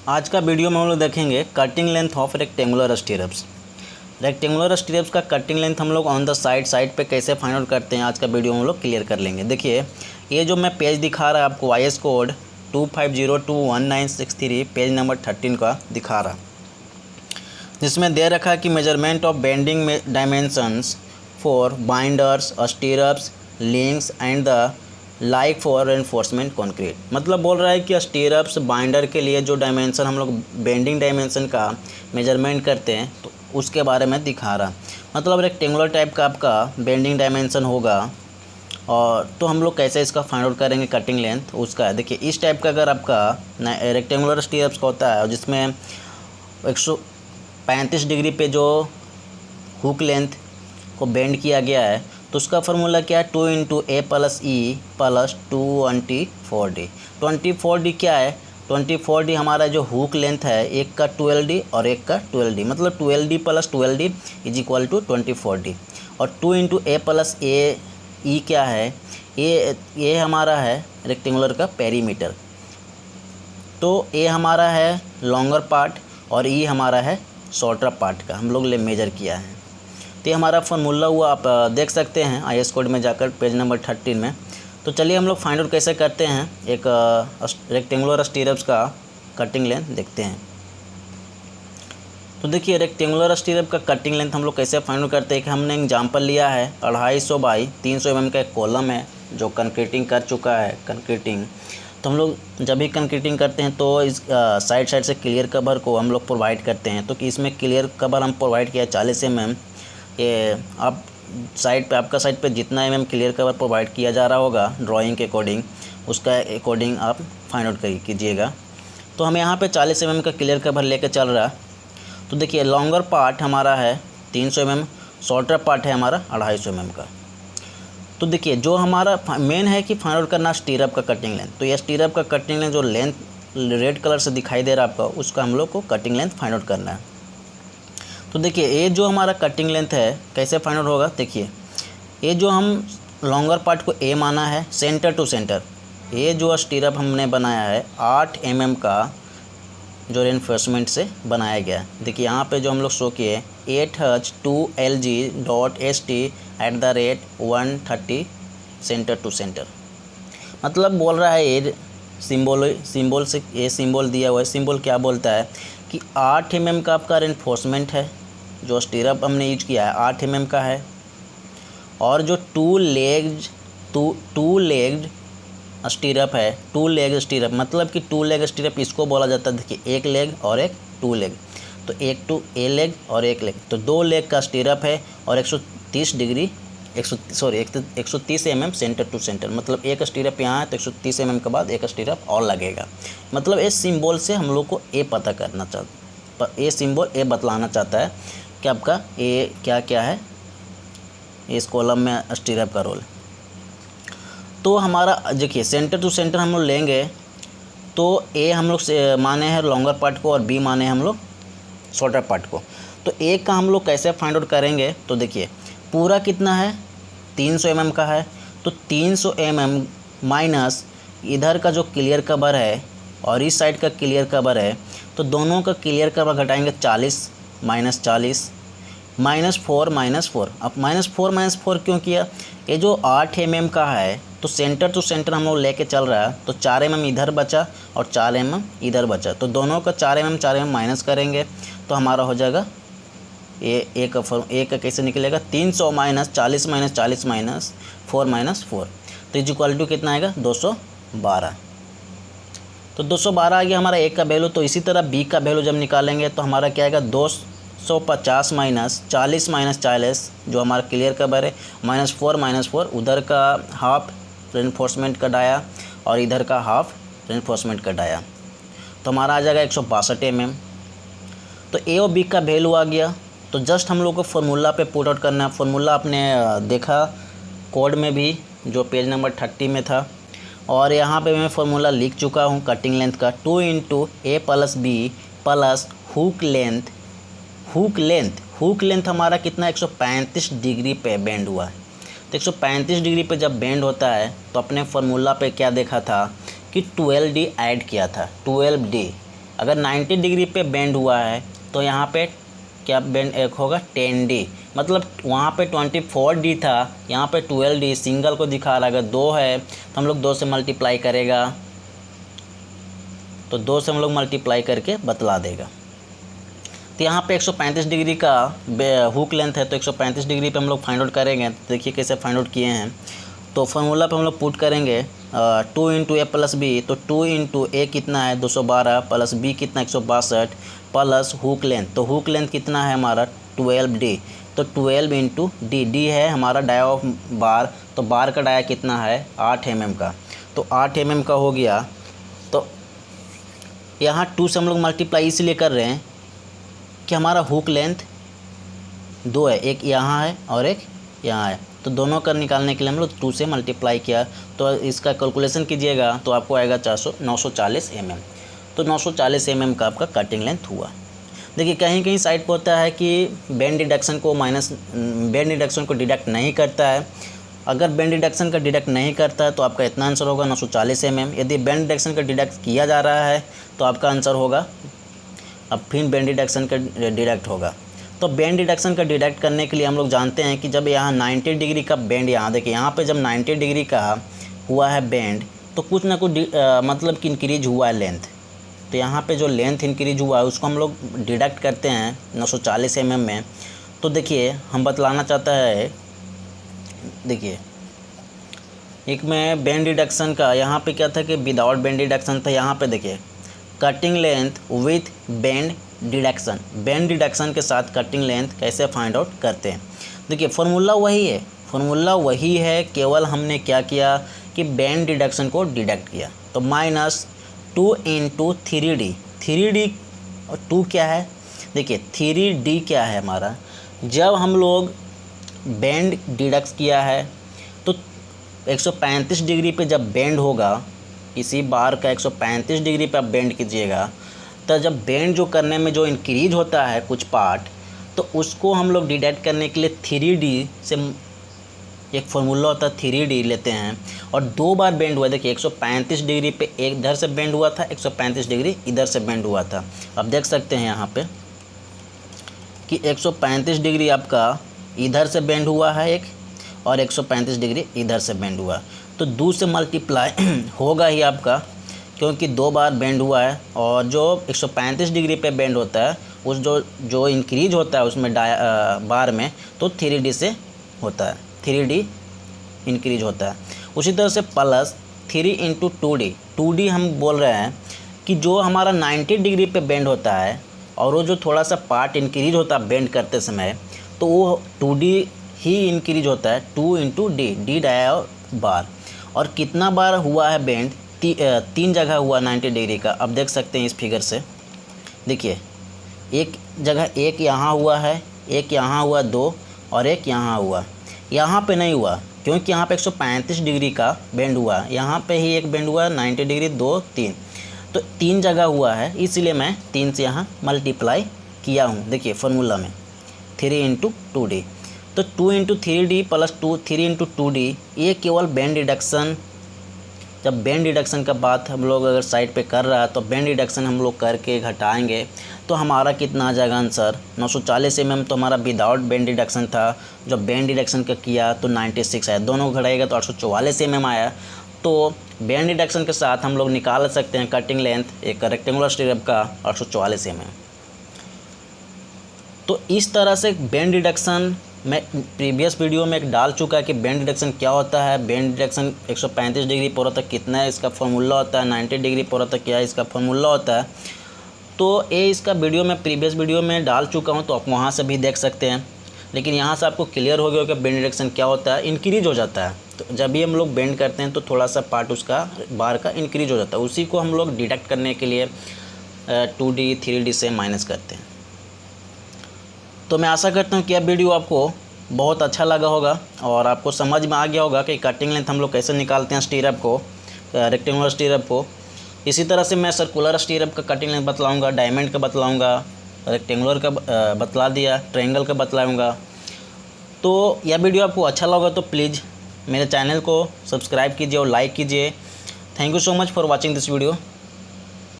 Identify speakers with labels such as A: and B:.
A: आज का वीडियो में हम लोग देखेंगे cutting length of rectangular स्टीरअप्स। Rectangular स्टीरअप्स का कटिंग लेंथ हम लोग ऑन द साइड पे कैसे फाइंड आउट करते हैं, आज का वीडियो में हम लोग क्लियर कर लेंगे। देखिए, ये जो मैं पेज दिखा रहा है आपको, IS कोड 25021963 पेज नंबर 13 का दिखा रहा, जिसमें दे रखा है कि measurement of bending dimensions for binders, स्टीरअप्स, links and the like for reinforcement concrete. मतलब बोल रहा है कि स्टीरअप्स बाइंडर के लिए जो डायमेंशन हम लोग बेंडिंग डायमेंशन का मेजरमेंट करते हैं तो उसके बारे में दिखा रहा। मतलब रेक्टेंगुलर टाइप का आपका बेंडिंग डायमेंशन होगा, और तो हम लोग कैसे इसका फाइंड आउट करेंगे कटिंग लेंथ उसका है। देखिए, इस टाइप का अगर आपका रेक्टेंगुलर स्टीरअप्स का होता है और जिसमें 135 डिग्री पे जो हुक लेंथ को बेंड किया गया है, तो उसका फार्मूला क्या है, 2 × A + E + 24D। 24D क्या है, 24D हमारा जो हुक लेंथ है, एक का 12D और एक का 12D, मतलब 12D + 12D = 24D। और 2 × A + E क्या है, ये हमारा है रेक्टेंगुलर का पेरीमीटर। तो A हमारा है लॉन्गर पार्ट और E हमारा है शॉर्टर पार्ट का, हम लोग मेजर किया है। तो ये हमारा फार्मूला हुआ, आप देख सकते हैं IS कोड में जाकर पेज नंबर 13 में। तो चलिए हम लोग फाइंड आउट कैसे करते हैं एक रेक्टेंगुलर स्टीरअप्स का कटिंग लेंथ देखते हैं। तो देखिए, रेक्टेंगुलर स्टीरअप का कटिंग लेंथ हम लोग कैसे फाइंड आउट करते हैं कि हमने एग्जांपल लिया है 250 बाई 300 mm का एक कॉलम है जो कंक्रीटिंग कर चुका है कंक्रीटिंग। तो हम लोग जब भी कंक्रीटिंग करते हैं तो इस साइड से क्लियर कवर को हम लोग प्रोवाइड करते हैं। तो कि इसमें क्लियर कवर हम प्रोवाइड किया 40 mm। ये आप साइड पे, आपका साइड पे जितना mm क्लियर कवर प्रोवाइड किया जा रहा होगा ड्राइंग के अकॉर्डिंग, उसका अकॉर्डिंग आप फाइंड आउट कीजिएगा। तो हम यहाँ पे 40 mm का क्लियर कवर लेके चल रहा। तो देखिए, लॉन्गर पार्ट हमारा है 300 mm, शॉर्टर पार्ट है हमारा 250 mm का। तो देखिए, जो हमारा मेन है कि फाइंड आउट करना स्टीरअप का कटिंग लेंथ। तो ये स्टीरअप का कटिंग लेंथ जो लेंथ रेड कलर से दिखाई दे रहा है आपका, उसका हम लोग को कटिंग लेंथ फाइंड आउट करना है। तो देखिए, ये जो हमारा कटिंग लेंथ है कैसे फाइंड आउट होगा। देखिए, ये जो हम लॉन्गर पार्ट को A माना है सेंटर टू सेंटर, ये जो स्टीरअप हमने बनाया है 8 mm का जो रेनफोर्समेंट से बनाया गया है। देखिए, यहाँ पे जो हम लोग शो किए 8H2LG.ST@130 सेंटर टू सेंटर। मतलब बोल रहा है ये सिंबल से, ये सिंबल दिया हुआ है। सिंबल क्या बोलता है कि 8 mm का आपका रेनफोर्समेंट है, जो स्टीरअप हमने यूज किया है 8 mm का है। और जो टू लेग्ड स्टीरअप है, 2 लेग स्टीरअप, मतलब कि 2 लेग स्टीरअप इसको बोला जाता है। देखिए, एक लेग और एक 2 लेग, तो एक A लेग और एक लेग, तो 2 लेग का स्टीरअप है और 130 degree 130 mm centre to centre. मतलब एक स्टीरअप यहाँ है तो 130 mm के बाद एक स्टीरअप और लगेगा। मतलब इस सिंबल से हम लोग को ए पता करना चाहता, ये सिंबल ए बतलाना चाहता है कि आपका ए क्या क्या है इस कॉलम में स्टीरअप का रोल। तो हमारा देखिए, सेंटर टू सेंटर हम लोग लेंगे तो ए हम लोग माने हैं लॉन्गर पार्ट को और बी माने हैं हम लोग शॉर्टर पार्ट को। तो ए का हम लोग कैसे फाइंड आउट करेंगे। तो देखिए, पूरा कितना है 300 mm का है, तो 300 mm माइनस इधर का जो क्लियर कवर है और इस साइड का क्लियर कवर है, तो दोनों का क्लियर कवर घटाएंगे 40 - 40 -4 अब -4 क्यों किया, ये जो 8 mm का है तो सेंटर टू सेंटर हम लोग लेके चल रहा है, तो 4 mm इधर बचा और 4 mm इधर बचा, तो दोनों का 4 mm माइनस करेंगे तो हमारा हो जाएगा ए का कैसे निकलेगा 300 - 40 - 40 -4 -4, तो इज इक्वल टू कितना आएगा 212। तो 212 आ गया हमारा ए का वैल्यू। तो इसी तरह बी का वैल्यू जब निकालेंगे तो हमारा क्या आएगा 250 - 40 - 40 जो हमारा क्लियर कवर है, -4 उधर का हाफ रेनफोर्समेंट का डाया और इधर का हाफ रेनफोर्समेंट का डाया, तो हमारा आ जाएगा 162 mm। तो ए और बी का वैल्यू आ गया। तो जस्ट हम लोग को फार्मूला पे पुट आउट करना है। फार्मूला आपने देखा कोड में भी जो पेज नंबर 30 में था, और यहाँ पे मैं फार्मूला लिख चुका हूँ कटिंग लेंथ का 2 × A + B + हुक लेंथ हमारा कितना 135 डिग्री पे बेंड हुआ है। तो 135 डिग्री पे जब बेंड होता है तो अपने फार्मूला पे क्या देखा था कि 12D ऐड किया था, 12D अगर 90 डिग्री पे बेंड हुआ है तो यहाँ पे क्या बेंड एक होगा 10D, मतलब वहाँ पे 24D था, यहाँ पे 12D सिंगल को दिखा रहा है। अगर 2 है तो हम लोग 2 से मल्टीप्लाई करेगा, तो 2 से हम लोग मल्टीप्लाई करके बतला देगा। तो यहाँ पे 135 डिग्री का हुक लेंथ है, तो 135 डिग्री पे हम लोग फाइंड आउट करेंगे। तो देखिए कैसे फाइंड आउट किए हैं। तो फार्मूला पे हम लोग पुट करेंगे 2 इंटू ए प्लस बी, तो 2 इंटू ए कितना है 212 प्लस बी कितना 162 प्लस हुक लेंथ, तो हुक लेंथ कितना है हमारा 12D, तो 12 इंटू डी, डी है हमारा डाया ऑफ बार, तो बार का डाया कितना है 8 mm का, तो 8 mm का हो गया। तो यहाँ 2 से हम लोग मल्टीप्लाई इसलिए कर रहे हैं कि हमारा हुक लेंथ 2 है, एक यहाँ है और एक यहाँ है, तो दोनों का निकालने के लिए हम लोग 2 से मल्टीप्लाई किया। तो इसका कैलकुलेशन कीजिएगा तो आपको आएगा 940 mm, तो 940 mm का आपका कटिंग लेंथ हुआ। देखिए कहीं कहीं साइड पर होता है कि बेंड डिडक्शन को डिडक्ट नहीं करता है। अगर बेंड डिडक्शन का डिडक्ट नहीं करता है तो आपका इतना आंसर होगा 940 mm। यदि बेंड डिडक्शन का डिडक्ट किया जा रहा है तो आपका आंसर होगा, अब फिर बेंड डिडक्शन का डिडक्ट होगा। तो बेंड डिडक्शन का डिडक्ट करने के लिए हम लोग जानते हैं कि जब यहाँ 90 डिग्री का बेंड, यहाँ देखिए यहाँ पे जब 90 डिग्री का हुआ है बेंड तो कुछ ना कुछ मतलब कि इंक्रीज हुआ है लेंथ। तो यहाँ पे जो लेंथ इंक्रीज हुआ है उसको हम लोग डिडक्ट करते हैं 940 mm में। तो देखिए हम बतलाना चाहता है, देखिए एक में बेंड डिडक्शन का यहाँ पे क्या था कि विदाउट बेंड डिडक्शन था। यहाँ पे देखिए cutting length with bend deduction, bend deduction के साथ कटिंग लेंथ कैसे फाइंड आउट करते हैं। देखिए फार्मूला वही है, केवल हमने क्या किया कि बेंड डिडक्शन को डिडक्ट किया। तो -2 इंटू 3D, 3D और 2 क्या है, देखिए 3D क्या है हमारा, जब हम लोग बेंड डिडक्ट किया है तो 135 डिग्री पे जब बेंड होगा, किसी बार का 135 डिग्री पे आप बेंड कीजिएगा, तो जब बेंड जो करने में जो इंक्रीज होता है कुछ पार्ट, तो उसको हम लोग डिडक्ट करने के लिए 3D से एक फार्मूला होता है 3D लेते हैं। और 2 बार बेंड हुआ, देखिए 135 डिग्री पे एक इधर से बेंड हुआ था, 135 डिग्री इधर से बेंड हुआ था। आप देख सकते हैं यहाँ पे कि 135 डिग्री आपका इधर से बेंड हुआ है एक, और 135 डिग्री इधर से बेंड हुआ, तो 2 से मल्टीप्लाई होगा ही आपका, क्योंकि 2 बार बेंड हुआ है। और जो 135 डिग्री पे बेंड होता है उस जो इंक्रीज होता है उसमें बार में, तो 3D से होता है, 3D इंक्रीज होता है। उसी तरह से प्लस 3 इंटू 2D, 2D हम बोल रहे हैं कि जो हमारा 90 डिग्री पे बेंड होता है और वो जो थोड़ा सा पार्ट इंक्रीज होता है बेंड करते समय, तो वो 2D ही इंक्रीज होता है, 2 इंटू डी, डी डाया बार। और कितना बार हुआ है बेंड, 3 जगह हुआ 90 डिग्री का। अब देख सकते हैं इस फिगर से, देखिए एक जगह एक यहाँ हुआ है, एक यहाँ हुआ 2, और एक यहाँ हुआ। यहाँ पे नहीं हुआ क्योंकि यहाँ पे 135 डिग्री का बेंड हुआ, यहाँ पे ही एक बेंड हुआ 90 डिग्री, 2, 3, तो 3 जगह हुआ है, इसलिए मैं 3 से यहाँ मल्टीप्लाई किया हूँ। देखिए फार्मूला में 3 इंटू 2D, तो 2 into 3D plus 3 into 2D, ये केवल बेंड डिडक्शन। जब बेंड डिडक्शन का बात हम लोग अगर साइड पे कर रहा है तो बेंड डिडक्शन हम लोग करके घटाएंगे तो हमारा कितना आ जाएगा आंसर 940 mm। तो हमारा विदाउट बेंड डिडक्शन था, जब बेंड डिडक्शन का किया तो 96 आया, दोनों घटाएगा तो 844 mm आया। तो बेंड डिडक्शन के साथ हम लोग निकाल सकते हैं कटिंग लेंथ एक रेक्टेंगुलर स्टीरअप का 844 mm। तो इस तरह से बेंड डिडक्शन मैं प्रीवियस वीडियो में एक डाल चुका है कि बेंड डिडक्शन क्या होता है। बेंड डिडक्शन 135 डिग्री पर होता है कितना है इसका फार्मूला होता है, 90 डिग्री पर होता है क्या है इसका फार्मूला होता है। तो ये इसका वीडियो मैं प्रीवियस वीडियो में डाल चुका हूँ, तो आप वहाँ से भी देख सकते हैं। लेकिन यहाँ से आपको क्लियर हो गया कि बेंड डिडक्शन क्या होता है, इंक्रीज हो जाता है। तो जब भी हम लोग बेंड करते हैं तो थोड़ा सा पार्ट उसका बार का इंक्रीज हो जाता है, उसी को हम लोग डिडक्ट करने के लिए 2D 3D से माइनस करते हैं। तो मैं आशा करता हूँ कि यह वीडियो आपको बहुत अच्छा लगा होगा और आपको समझ में आ गया होगा कि कटिंग लेंथ हम लोग कैसे निकालते हैं स्टीरअप को, रेक्टेंगुलर स्टीरअप को। इसी तरह से मैं सर्कुलर स्टीरअप का कटिंग लेंथ बतलाऊँगा, डायमंड का बतलाऊँगा, रेक्टेंगुलर का बतला दिया, ट्रायंगल का बतलाऊँगा। तो यह वीडियो आपको अच्छा लगा तो प्लीज़ मेरे चैनल को सब्सक्राइब कीजिए और लाइक कीजिए। Thank you so much for watching this video.